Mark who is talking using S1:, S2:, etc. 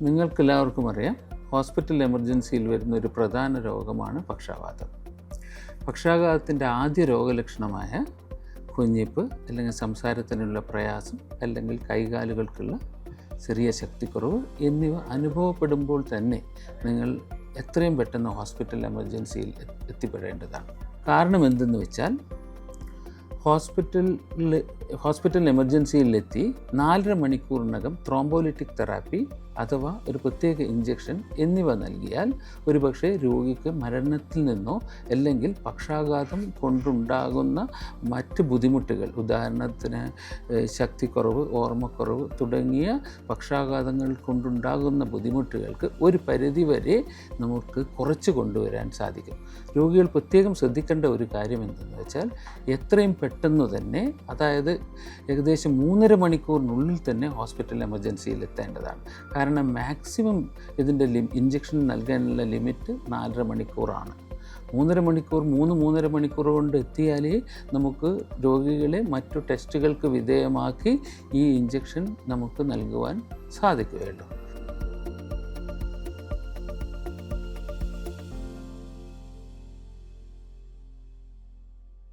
S1: നിങ്ങൾക്കെല്ലാവർക്കും അറിയാം, ഹോസ്പിറ്റൽ എമർജൻസിയിൽ വരുന്ന ഒരു പ്രധാന രോഗമാണ് പക്ഷാഘാതം. പക്ഷാഘാതത്തിൻ്റെ ആദ്യ രോഗലക്ഷണമായ കുഞ്ഞിപ്പ്, അല്ലെങ്കിൽ സംസാരത്തിനുള്ള പ്രയാസം, അല്ലെങ്കിൽ കൈകാലുകൾക്കുള്ള ചെറിയ ശക്തിക്കുറവ് എന്നിവ അനുഭവപ്പെടുമ്പോൾ തന്നെ നിങ്ങൾ എത്രയും പെട്ടെന്ന് ഹോസ്പിറ്റൽ എമർജൻസിയിൽ എത്തിപ്പെടേണ്ടതാണ്. കാരണം എന്തെന്ന് വെച്ചാൽ, ഹോസ്പിറ്റൽ എമർജൻസിയിലെത്തി 4.5 മണിക്കൂറിനകം ത്രോംബോലിറ്റിക് തെറാപ്പി അഥവാ ഒരു പ്രത്യേക ഇഞ്ചക്ഷൻ എന്നിവ നൽകിയാൽ ഒരുപക്ഷെ രോഗിക്ക് മരണത്തിൽ നിന്നോ അല്ലെങ്കിൽ പക്ഷാഘാതം കൊണ്ടുണ്ടാകുന്ന മറ്റ് ബുദ്ധിമുട്ടുകൾ, ഉദാഹരണത്തിന് ശക്തിക്കുറവ്, ഓർമ്മക്കുറവ് തുടങ്ങിയ പക്ഷാഘാതങ്ങൾ കൊണ്ടുണ്ടാകുന്ന ബുദ്ധിമുട്ടുകൾക്ക് ഒരു പരിധിവരെ നമുക്ക് കുറച്ച് കൊണ്ടുവരാൻ സാധിക്കും. രോഗികൾ പ്രത്യേകം ശ്രദ്ധിക്കേണ്ട ഒരു കാര്യം എന്തെന്ന് വെച്ചാൽ, എത്രയും പെട്ടെന്ന് തന്നെ, അതായത് ഏകദേശം 3.5 മണിക്കൂറിനുള്ളിൽ തന്നെ ഹോസ്പിറ്റൽ എമർജൻസിയിൽ എത്തേണ്ടതാണ്. കാരണം മാക്സിമം ഇതിൻ്റെ ഇഞ്ചക്ഷൻ നൽകാനുള്ള ലിമിറ്റ് 4.5 മണിക്കൂറാണ്. 3.5 മണിക്കൂർ കൊണ്ട് എത്തിയാലേ നമുക്ക് രോഗികളെ മറ്റു ടെസ്റ്റുകൾക്ക് വിധേയമാക്കി ഈ ഇഞ്ചക്ഷൻ നമുക്ക് നൽകുവാൻ സാധിക്കുകയുള്ളൂ.